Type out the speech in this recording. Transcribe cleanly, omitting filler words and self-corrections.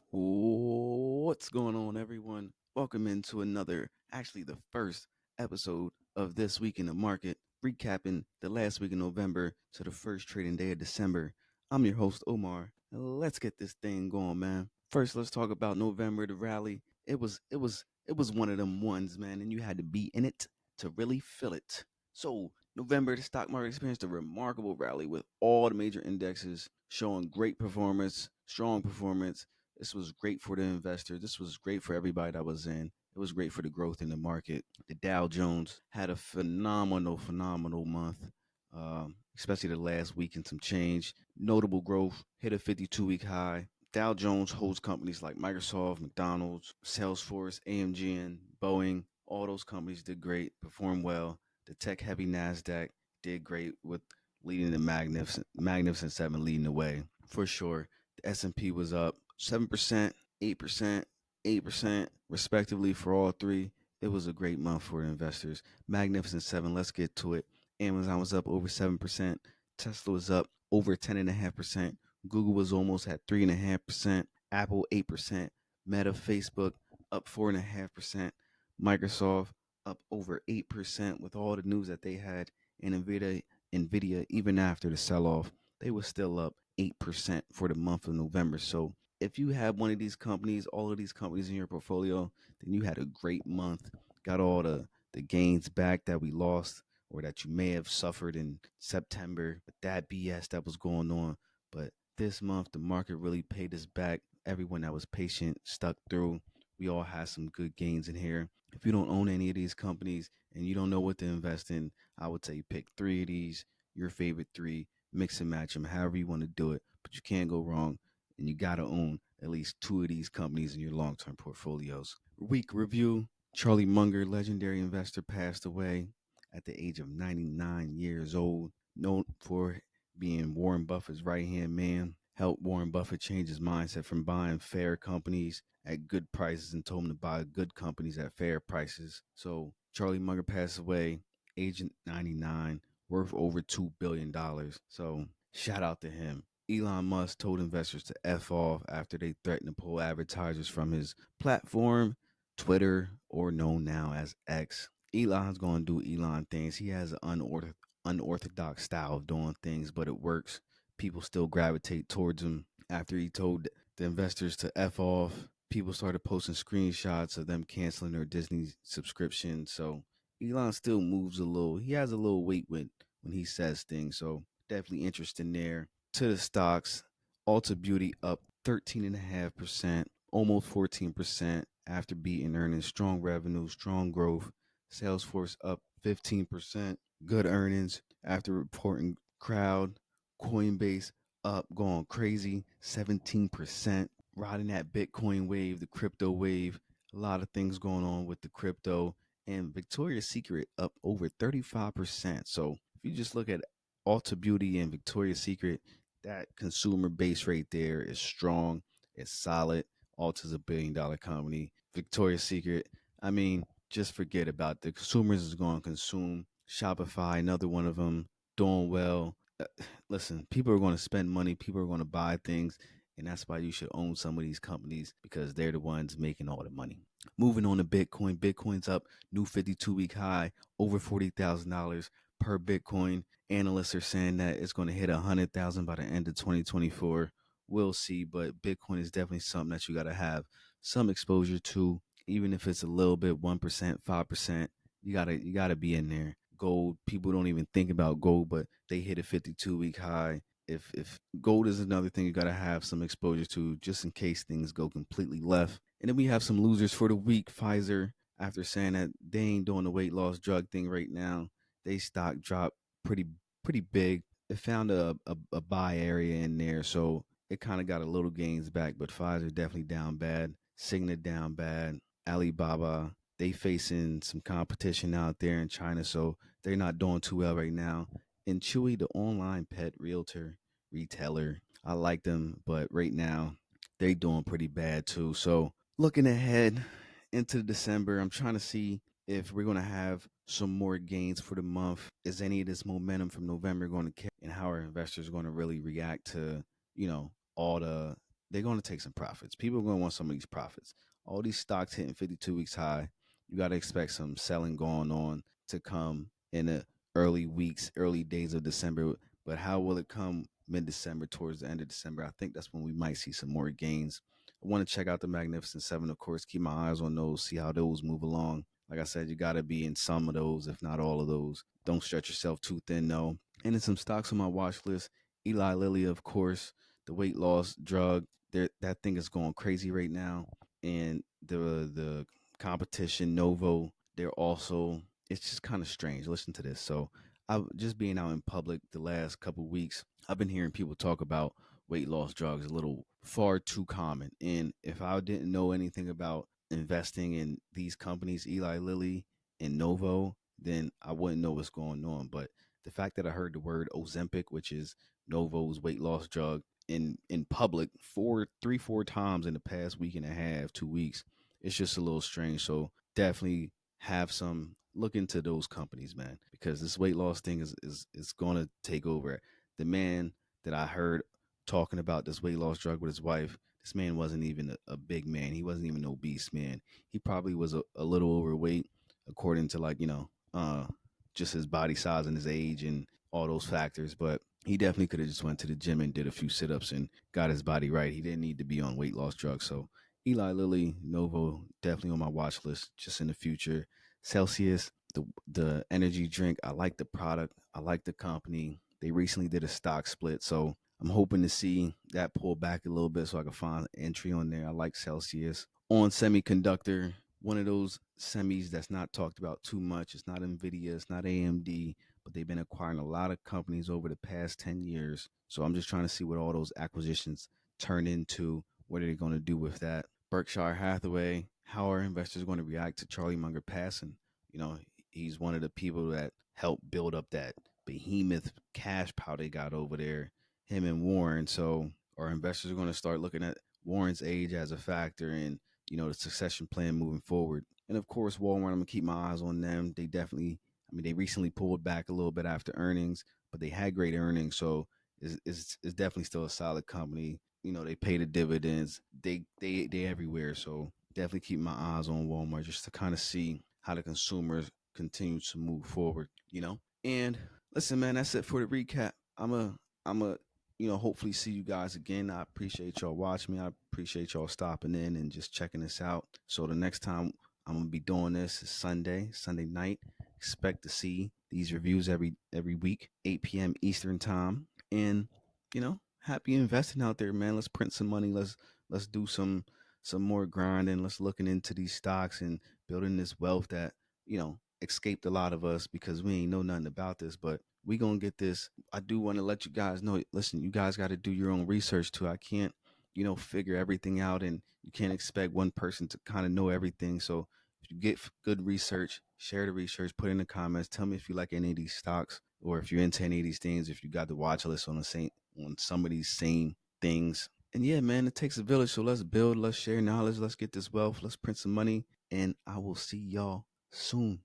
What's going on, everyone? Welcome into actually the first episode of This Week in the Market, recapping the last week of November to the first trading day of December. I'm your host, Omar. Let's get this thing going, man. First, let's talk about November, the rally. It was one of them ones, man, and you had to be in it to really feel it. So, November, the stock market experienced a remarkable rally with all the major indexes showing great performance, strong performance. This was great for the investor. This was great for everybody that was in. It was great for the growth in the market. The Dow Jones had a phenomenal month, especially the last week and some change. Notable growth, hit a 52-week high. Dow Jones holds companies like Microsoft, McDonald's, Salesforce, AMG, and Boeing. All those companies did great, performed well. The tech-heavy Nasdaq did great with leading the Magnificent Seven leading the way for sure. The S&P was up 7%, 8%, 8%, respectively for all three. It was a great month for investors. Magnificent Seven, let's get to it. Amazon was up over 7%. Tesla was up over 10.5%. Google was almost at 3.5%. Apple 8%. Meta, Facebook up 4.5%. Microsoft up over 8% with all the news that they had. And Nvidia, even after the sell off, they were still up 8% for the month of November. So if you have one of these companies, all of these companies in your portfolio, then you had a great month. Got all the gains back that we lost or that you may have suffered in September with that BS that was going on. But this month, the market really paid us back. Everyone that was patient stuck through. We all had some good gains in here. If you don't own any of these companies and you don't know what to invest in, I would say pick three of these, your favorite three, mix and match them however you want to do it. But you can't go wrong, and you got to own at least two of these companies in your long term portfolios. Week review: Charlie Munger, legendary investor, passed away at the age of 99 years old, known for being Warren Buffett's right hand man. Helped Warren Buffett change his mindset from buying fair companies at good prices and told him to buy good companies at fair prices. So Charlie Munger passed away, age 99, worth over $2 billion. So shout out to him. Elon Musk told investors to F off after they threatened to pull advertisers from his platform, Twitter, or known now as X. Elon's going to do Elon things. He has an unorthodox style of doing things, but it works. People still gravitate towards him. After he told the investors to F off, people started posting screenshots of them canceling their Disney subscription. So Elon still moves a little. He has a little weight when he says things. So definitely interesting there. To the stocks, Ulta Beauty up 13.5%, almost 14% after beating earnings. Strong revenue, strong growth. Salesforce up 15%. Good earnings after reporting crowd. Coinbase up, going crazy, 17%. Riding that Bitcoin wave, the crypto wave. A lot of things going on with the crypto. And Victoria's Secret up over 35%. So if you just look at Ulta Beauty and Victoria's Secret, that consumer base right there is strong. It's solid. Ulta's $1 billion company. Victoria's Secret, I mean, just forget about the consumers is going to consume. Shopify, another one of them, doing well. Listen, people are going to spend money. People are going to buy things. And that's why you should own some of these companies because they're the ones making all the money. Moving on to Bitcoin. Bitcoin's up, new 52-week high, over $40,000 per Bitcoin. Analysts are saying that it's going to hit 100,000 by the end of 2024. We'll see, but Bitcoin is definitely something that you got to have some exposure to, even if it's a little bit, 1%, 5%. You gotta be in there. Gold, people don't even think about gold, but they hit a 52-week high. If gold is another thing you gotta have some exposure to, just in case things go completely left. And then we have some losers for the week. Pfizer, after saying that they ain't doing the weight loss drug thing right now, they stock dropped pretty big. It found a buy area in there, so it kind of got a little gains back. But Pfizer definitely down bad. Cigna down bad. Alibaba, they facing some competition out there in China, so they're not doing too well right now. And Chewy, the online pet retailer, I like them, but right now they doing pretty bad too. So looking ahead into December, I'm trying to see if we're going to have some more gains for the month. Is any of this momentum from November going to carry, and how are investors going to really react to all the they're going to take some profits. People are going to want some of these profits. All these stocks hitting 52 weeks high. You got to expect some selling going on to come in the early weeks, early days of December. But how will it come mid December, towards the end of December? I think that's when we might see some more gains. I want to check out the Magnificent Seven, of course, keep my eyes on those, see how those move along. Like I said, you got to be in some of those, if not all of those. Don't stretch yourself too thin, though. And then some stocks on my watch list. Eli Lilly, of course, the weight loss drug. That thing is going crazy right now. And the competition, Novo, they're also, it's just kind of strange. Listen to this. So I just being out in public the last couple of weeks, I've been hearing people talk about weight loss drugs a little far too common. And if I didn't know anything about investing in these companies, Eli Lilly and Novo, then I wouldn't know what's going on. But the fact that I heard the word Ozempic, which is Novo's weight loss drug, in public four times in the past week and a half, 2 weeks, it's just a little strange. So definitely have some look into those companies, man, because this weight loss thing is going to take over. The man that I heard talking about this weight loss drug with his wife, this man wasn't even a big man. He wasn't even an obese man. He probably was a little overweight, according to, like, just his body size and his age and all those factors. But he definitely could have just went to the gym and did a few sit-ups and got his body right. He didn't need to be on weight loss drugs. So Eli Lilly, Novo, definitely on my watch list just in the future. Celsius, the energy drink, I like the product. I like the company. They recently did a stock split, so I'm hoping to see that pull back a little bit so I can find entry on there. I like Celsius. On semiconductor, one of those semis that's not talked about too much. It's not Nvidia, it's not AMD, but they've been acquiring a lot of companies over the past 10 years. So I'm just trying to see what all those acquisitions turn into. What are they going to do with that? Berkshire Hathaway, how are investors going to react to Charlie Munger passing? You know, he's one of the people that helped build up that behemoth cash cow they got over there, him and Warren. So our investors are going to start looking at Warren's age as a factor in, the succession plan moving forward. And of course, Walmart, I'm going to keep my eyes on them. They definitely, I mean, they recently pulled back a little bit after earnings, but they had great earnings. So it's definitely still a solid company. They pay the dividends. They everywhere. So definitely keep my eyes on Walmart just to kind of see how the consumers continue to move forward. And listen, man, that's it for the recap. I'm a hopefully see you guys again. I appreciate y'all watching me. I appreciate y'all stopping in and just checking this out. So the next time I'm gonna be doing this is Sunday night. Expect to see these reviews every week, 8 p.m. Eastern time. And happy investing out there, man. Let's print some money. Let's do some more grinding. Let's looking into these stocks and building this wealth that escaped a lot of us because we ain't know nothing about this, but we gonna get this. I do want to let you guys know. Listen, you guys got to do your own research too. I can't figure everything out, and you can't expect one person to kind of know everything. So if you get good research, share the research, put it in the comments. Tell me if you like any of these stocks or if you're into any of these things. If you got the watch list on some of these same things. And yeah, man, it takes a village. So let's build, let's share knowledge, let's get this wealth, let's print some money, and I will see y'all soon.